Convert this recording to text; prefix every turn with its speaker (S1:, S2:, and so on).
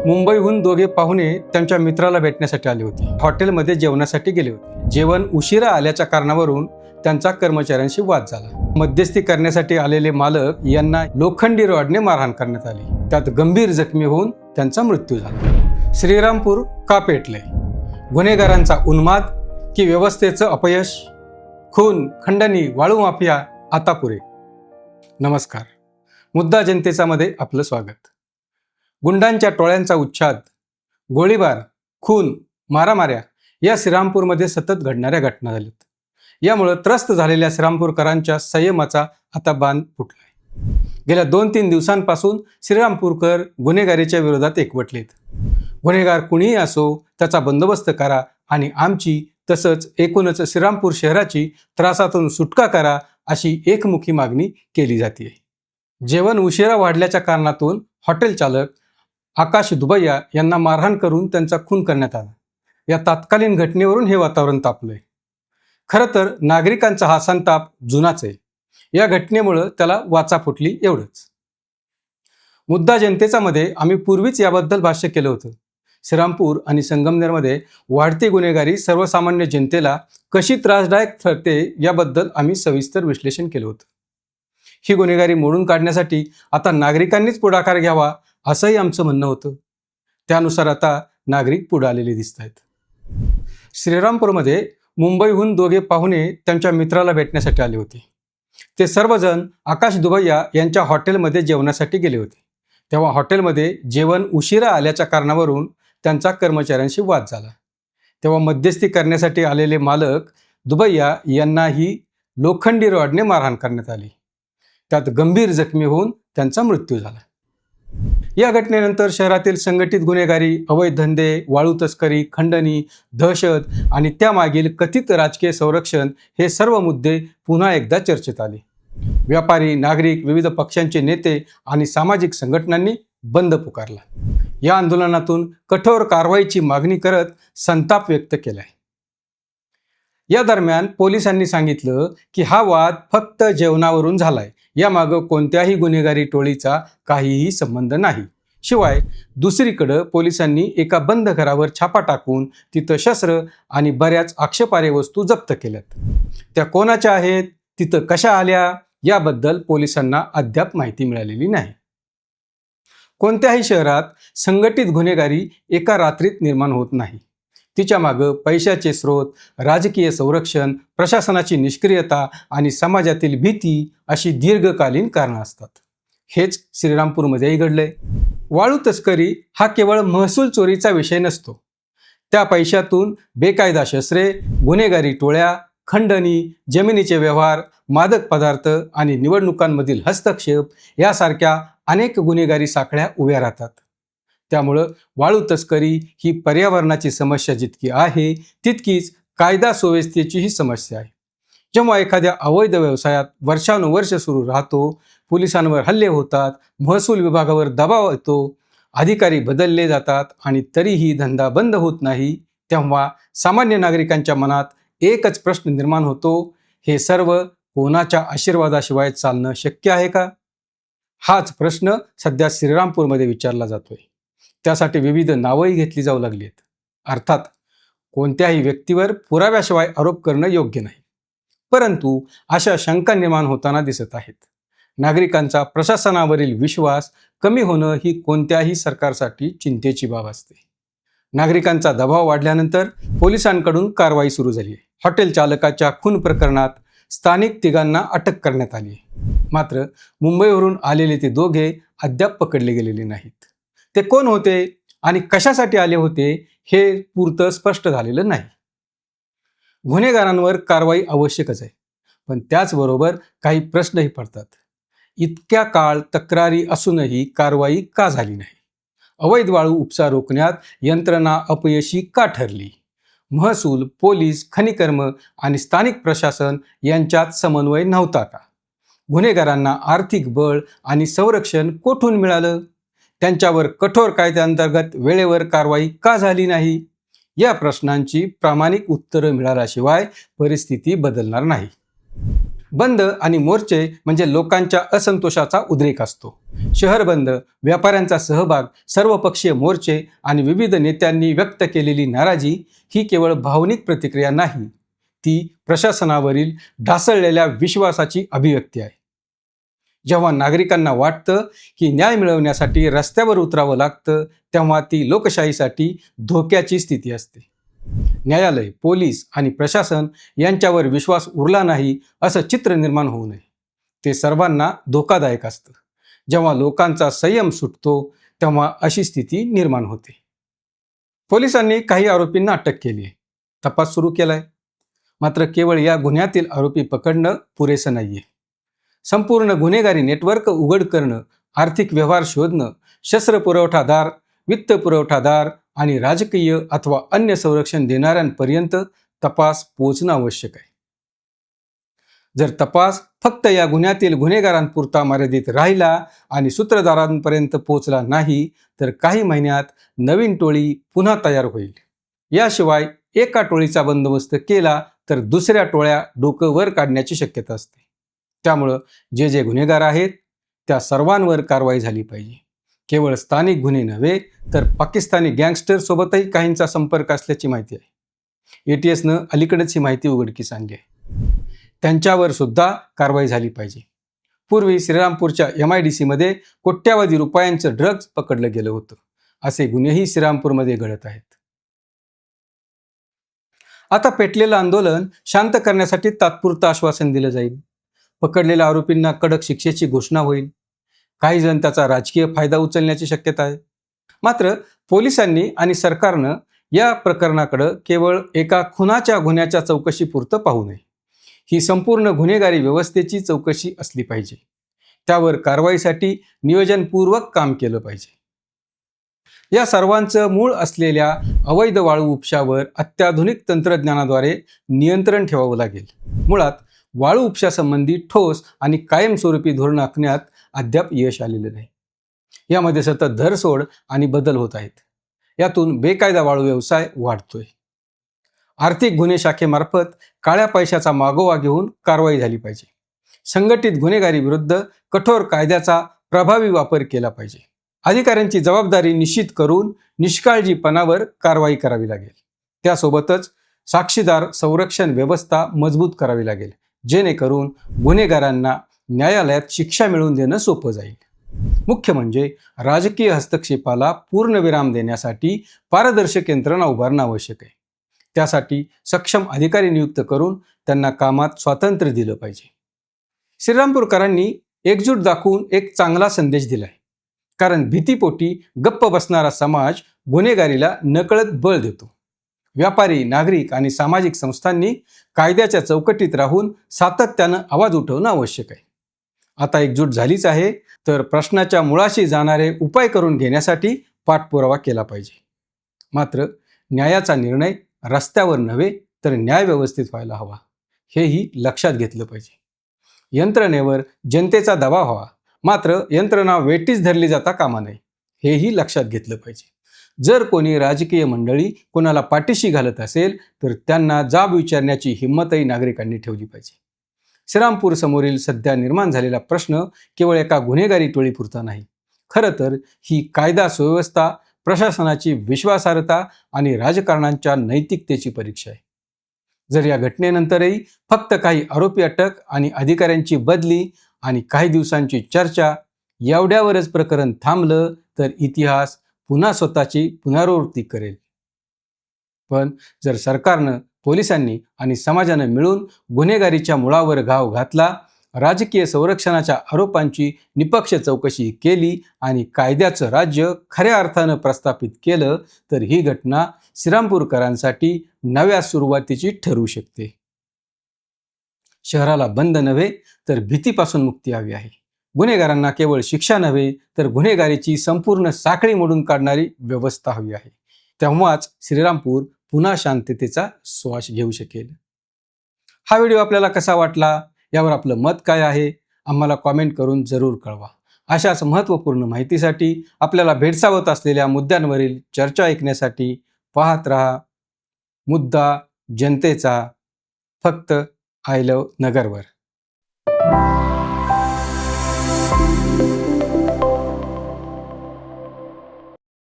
S1: मुंबईहून दोघे पाहुणे त्यांच्या मित्राला भेटण्यासाठी आले होते. हॉटेलमध्ये जेवणासाठी गेले होते. जेवण उशिरा आल्याच्या कारणावरून त्यांचा कर्मचाऱ्यांशी वाद झाला. मध्यस्थी करण्यासाठी आलेले मालक यांना लोखंडी रॉडने मारहाण करण्यात आली. त्यात गंभीर जखमी होऊन त्यांचा मृत्यू झाला. श्रीरामपूर का पेटले? गुन्हेगारांचा उन्माद की व्यवस्थेचं अपयश? खून, खंडणी, वाळू माफिया आता पुरे. नमस्कार, मुद्दा जनतेचा मध्ये आपलं स्वागत. गुंडांच्या टोळ्यांचा उच्छाद, गोळीबार, खून, मारामाऱ्या या श्रीरामपूरमध्ये सतत घडणाऱ्या घटना झाल्यात. यामुळे त्रस्त झालेल्या श्रीरामपूरकरांच्या संयमाचा आता बांध फुटलाय. गेल्या 2-3 दिवसांपासून श्रीरामपूरकर गुन्हेगारीच्या विरोधात एकवटलेत. गुन्हेगार कुणीही असो त्याचा बंदोबस्त करा आणि आमची तसंच एकूणच श्रीरामपूर शहराची त्रासातून सुटका करा अशी एकमुखी मागणी केली जाते. जेवण उशिरा वाढल्याच्या कारणातून हॉटेल चालक आकाश दुबैया यांना मारहाण करून त्यांचा खून करण्यात आला. या तात्कालीन घटनेवरून हे वातावरण तापलंय. खरं तर नागरिकांचा हा संताप जुनाच आहे. या घटनेमुळं त्याला वाचा फुटली एवढंच. मुद्दा जनतेचा मध्ये आम्ही पूर्वीच याबद्दल भाष्य केलं होतं. श्रीरामपूर आणि संगमनेरमध्ये वाढती गुन्हेगारी सर्वसामान्य जनतेला कशी त्रासदायक ठरते याबद्दल आम्ही सविस्तर विश्लेषण केलं होतं. ही गुन्हेगारी मोडून काढण्यासाठी आता नागरिकांनीच पुढाकार घ्यावा असंही आमचं म्हणणं होतं. त्यानुसार आता नागरिक पुढे आलेले दिसत आहेत. श्रीरामपूरमध्ये मुंबईहून दोघे पाहुणे त्यांच्या मित्राला भेटण्यासाठी आले होते. ते सर्वजण आकाश दुबैया यांच्या हॉटेलमध्ये जेवणासाठी गेले होते. तेव्हा हॉटेलमध्ये जेवण उशिरा आल्याच्या कारणावरून त्यांचा कर्मचाऱ्यांशी वाद झाला. तेव्हा मध्यस्थी करण्यासाठी आलेले मालक दुबैया यांनाही लोखंडी रॉडने मारहाण करण्यात आली. त्यात गंभीर जखमी होऊन त्यांचा मृत्यू झाला. या घटनेनंतर शहरातील संघटित गुन्हेगारी, अवैध धंदे, वाळू तस्करी, खंडणी, दहशत आणि त्यामागील कथित राजकीय संरक्षण हे सर्व मुद्दे पुन्हा एकदा चर्चेत आले. व्यापारी, नागरिक, विविध पक्षांचे नेते आणि सामाजिक संघटनांनी बंद पुकारला. या आंदोलनातून कठोर कारवाईची मागणी करत संताप व्यक्त केलाय. या दरम्यान पोलिसांनी सांगितलं की हा वाद फक्त जेवणावरून झालाय. यामागं कोणत्याही गुन्हेगारी टोळीचा काहीही संबंध नाही. शिवाय दुसरीकडं पोलिसांनी एका बंद घरावर छापा टाकून तिथं शस्त्र आणि बऱ्याच आक्षेपार्ह वस्तू जप्त केल्यात. त्या कोणाच्या आहेत, तिथं कशा आल्या याबद्दल पोलिसांना अद्याप माहिती मिळालेली नाही. कोणत्याही शहरात संघटित गुन्हेगारी एका रात्रीत निर्माण होत नाही. तिच्या मागं पैशाचे स्रोत, राजकीय संरक्षण, प्रशासनाची निष्क्रियता आणि समाजातील भीती अशी दीर्घकालीन कारणं असतात. हेच श्रीरामपूरमध्येही घडलंय. वाळू तस्करी हा केवळ महसूल चोरीचा विषय नसतो. त्या पैशातून बेकायदा शस्त्रे, गुन्हेगारी टोळ्या, खंडणी, जमिनीचे व्यवहार, मादक पदार्थ आणि निवडणुकांमधील हस्तक्षेप यासारख्या अनेक गुन्हेगारी साखळ्या उभ्या राहतात. त्यामुळं वाळू तस्करी ही पर्यावरणाची समस्या जितकी आहे तितकीच कायदा सुव्यवस्थेचीही समस्या आहे. जेव्हा एखाद्या अवैध व्यवसायात वर्षानुवर्ष सुरू राहतो, पोलिसांवर हल्ले होतात, महसूल विभागावर दबाव येतो, अधिकारी बदलले जातात आणि तरीही धंदा बंद होत नाही, तेव्हा सामान्य नागरिकांच्या मनात एकच प्रश्न निर्माण होतो, हे सर्व कोणाच्या आशीर्वादाशिवाय चालणं शक्य आहे का? हाच प्रश्न सध्या श्रीरामपूरमध्ये विचारला जातोय. त्यासाठी विविध नावंही घेतली जाऊ लागली आहेत. अर्थात कोणत्याही व्यक्तीवर पुराव्याशिवाय आरोप करणं योग्य नाही, परंतु अशा शंका निर्माण होताना दिसत आहेत. नागरिकांचा प्रशासनावरील विश्वास कमी होणं ही कोणत्याही सरकारसाठी चिंतेची बाब असते. नागरिकांचा दबाव वाढल्यानंतर पोलिसांकडून कारवाई सुरू झाली आहे. हॉटेल चालकाच्या खून प्रकरणात स्थानिक तिघांना अटक करण्यात आली आहे. मात्र मुंबईवरून आलेले ते दोघे अद्याप पकडले गेलेले नाहीत. ते कोण होते आणि कशासाठी आले होते हे पुरतं स्पष्ट झालेलं नाही. गुन्हेगारांवर कारवाई आवश्यकच आहे, पण त्याचबरोबर काही प्रश्नही पडतात. इतक्या काळ तक्रारी असूनही कारवाई का झाली नाही? अवैध वाळू उपसा रोखण्यात यंत्रणा अपयशी का ठरली? महसूल, पोलीस, खनिकर्म आणि स्थानिक प्रशासन यांच्यात समन्वय नव्हता का? गुन्हेगारांना आर्थिक बळ आणि संरक्षण कोठून मिळालं? त्यांच्यावर कठोर कायद्याअंतर्गत वेळेवर कारवाई का झाली नाही? या प्रश्नांची प्रामाणिक उत्तरं मिळाल्याशिवाय परिस्थिती बदलणार नाही. बंद आणि मोर्चे म्हणजे लोकांच्या असंतोषाचा उद्रेक असतो. शहर बंद, व्यापाऱ्यांचा सहभाग, सर्वपक्षीय मोर्चे आणि विविध नेत्यांनी व्यक्त केलेली नाराजी ही केवळ भावनिक प्रतिक्रिया नाही, ती प्रशासनावरील ढासळलेल्या विश्वासाची अभिव्यक्ती आहे. जेव्हा नागरिकांना वाटतं की न्याय मिळवण्यासाठी रस्त्यावर उतरावं लागतं, तेव्हा ती लोकशाहीसाठी धोक्याची स्थिती असते. न्यायालय, पोलीस आणि प्रशासन यांच्यावर विश्वास उरला नाही असं चित्र निर्माण होऊ नये. ते सर्वांना धोकादायक असतं. जेव्हा लोकांचा संयम सुटतो, तेव्हा अशी स्थिती निर्माण होते. पोलिसांनी काही आरोपींना अटक केली आहे. तपास सुरू केलाय. मात्र केवळ या गुन्ह्यातील आरोपी पकडणं पुरेसं नाहीये. संपूर्ण गुन्हेगारी नेटवर्क उघड करणं, आर्थिक व्यवहार शोधणं, शस्त्र पुरवठादार, वित्त पुरवठादार आणि राजकीय अथवा अन्य संरक्षण देणाऱ्यांपर्यंत तपास पोहोचणं आवश्यक आहे. जर तपास फक्त या गुन्ह्यातील गुन्हेगारांपुरता मर्यादित राहिला आणि सूत्रधारांपर्यंत पोहोचला नाही, तर काही महिन्यात नवीन टोळी पुन्हा तयार होईल. याशिवाय एका टोळीचा बंदोबस्त केला तर दुसऱ्या टोळ्या डोकं वर काढण्याची शक्यता असते. त्यामुळं जे गुन्हेगार आहेत त्या सर्वांवर कारवाई झाली पाहिजे. केवळ स्थानिक गुन्हे नव्हे तर पाकिस्तानी गँगस्टर सोबतही काहींचा संपर्क असल्याची माहिती आहे. ATSनं अलीकडेच ही माहिती उघडकीस आणली आहे. त्यांच्यावर सुद्धा कारवाई झाली पाहिजे. पूर्वी श्रीरामपूरच्या MIDC मध्ये कोट्यावधी रुपयांचं ड्रग्ज पकडलं गेलं होतं. असे गुन्हेही श्रीरामपूरमध्ये घडत आहेत. आता पेटलेलं आंदोलन शांत करण्यासाठी तात्पुरतं आश्वासन दिलं जाईल. पकडलेल्या आरोपींना कडक शिक्षेची घोषणा होईल. काही जण त्याचा राजकीय फायदा उचलण्याची शक्यता आहे. मात्र पोलिसांनी आणि सरकारनं या प्रकरणाकडे केवळ एका खुनाच्या गुन्ह्याच्या चौकशीपुरतं पाहू नये. ही संपूर्ण गुन्हेगारी व्यवस्थेची चौकशी असली पाहिजे. त्यावर कारवाईसाठी नियोजनपूर्वक काम केलं पाहिजे. या सर्वांचं मूळ असलेल्या अवैध वाळू उपशावर अत्याधुनिक तंत्रज्ञानाद्वारे नियंत्रण ठेवावं लागेल. मुळात वाळू उपशासंबंधी ठोस आणि कायमस्वरूपी धोरण आखण्यात अद्याप यश आलेलं नाही. यामध्ये सतत धरसोड आणि बदल होत आहेत. यातून बेकायदा वाळू व्यवसाय वाढतोय. आर्थिक गुन्हे शाखेमार्फत काळ्या पैशाचा मागोवा घेऊन कारवाई झाली पाहिजे. संघटित गुन्हेगारी विरुद्ध कठोर कायद्याचा प्रभावी वापर केला पाहिजे. अधिकाऱ्यांची जबाबदारी निश्चित करून निष्काळजीपणावर कारवाई करावी लागेल. त्यासोबतच साक्षीदार संरक्षण व्यवस्था मजबूत करावी लागेल, जेणेकरून गुन्हेगारांना न्यायालयात शिक्षा मिळवून देणं सोपं जाईल. मुख्य म्हणजे राजकीय हस्तक्षेपाला पूर्णविराम देण्यासाठी पारदर्शक यंत्रणा उभारणं आवश्यक आहे. त्यासाठी सक्षम अधिकारी नियुक्त करून त्यांना कामात स्वातंत्र्य दिलं पाहिजे. श्रीरामपूरकरांनी एकजूट दाखवून एक चांगला संदेश दिलाय. कारण भीतीपोटी गप्प बसणारा समाज गुन्हेगारीला नकळत बळ देतो. व्यापारी, नागरिक आणि सामाजिक संस्थांनी कायद्याच्या चौकटीत राहून सातत्यानं आवाज उठवणं आवश्यक आहे. आता एकजूट झालीच आहे, तर प्रश्नाच्या मुळाशी जाणारे उपाय करून घेण्यासाठी पाठपुरावा केला पाहिजे. मात्र न्यायाचा निर्णय रस्त्यावर नव्हे तर न्यायव्यवस्थेत व्हायला हवा, हेही लक्षात घेतलं पाहिजे. यंत्रणेवर जनतेचा दबाव हवा, मात्र यंत्रणा वेठीस धरली जाता कामा नये, हेही लक्षात घेतलं पाहिजे. जर कोणी राजकीय मंडळी कोणाला पाठीशी घालत असेल तर त्यांना जाब विचारण्याची हिंमतही नागरिकांनी ठेवली पाहिजे. श्रीरामपूर समोरील सध्या निर्माण झालेला प्रश्न केवळ एका गुन्हेगारी टोळीपुरता नाही. खरं तर ही कायदा सुव्यवस्था, प्रशासनाची विश्वासार्हता आणि राजकारणांच्या नैतिकतेची परीक्षा आहे. जर या घटनेनंतरही फक्त काही आरोपी अटक आणि अधिकाऱ्यांची बदली आणि काही दिवसांची चर्चा एवढ्यावरच प्रकरण थांबलं तर इतिहास पुन्हा स्वतःची पुनरावृत्ती करेल. पण जर सरकारनं, पोलिसांनी आणि समाजानं मिळून गुन्हेगारीच्या मुळावर घाव घातला, राजकीय संरक्षणाच्या आरोपांची निपक्ष चौकशी केली आणि कायद्याचं राज्य खऱ्या अर्थानं प्रस्थापित केलं, तर ही घटना श्रीरामपूरकरांसाठी नव्या सुरुवातीची ठरू शकते. शहराला बंद नव्हे तर भीतीपासून मुक्ती हवी आहे. गुन्हेगारांना केवळ शिक्षा नव्हे तर गुन्हेगारीची संपूर्ण साखळी मोडून काढणारी व्यवस्था हवी आहे. तेव्हाच श्रीरामपूर पुन्हा शांततेचा श्वास घेऊ शकेल. हा व्हिडिओ आपल्याला कसा वाटला, यावर आपलं मत काय आहे, आम्हाला कॉमेंट करून जरूर कळवा. अशाच महत्त्वपूर्ण माहितीसाठी, आपल्याला भेडसावत असलेल्या मुद्द्यांवरील चर्चा ऐकण्यासाठी पाहत रहा मुद्दा जनतेचा, फक्त आय लव्ह नगरवर. आहे.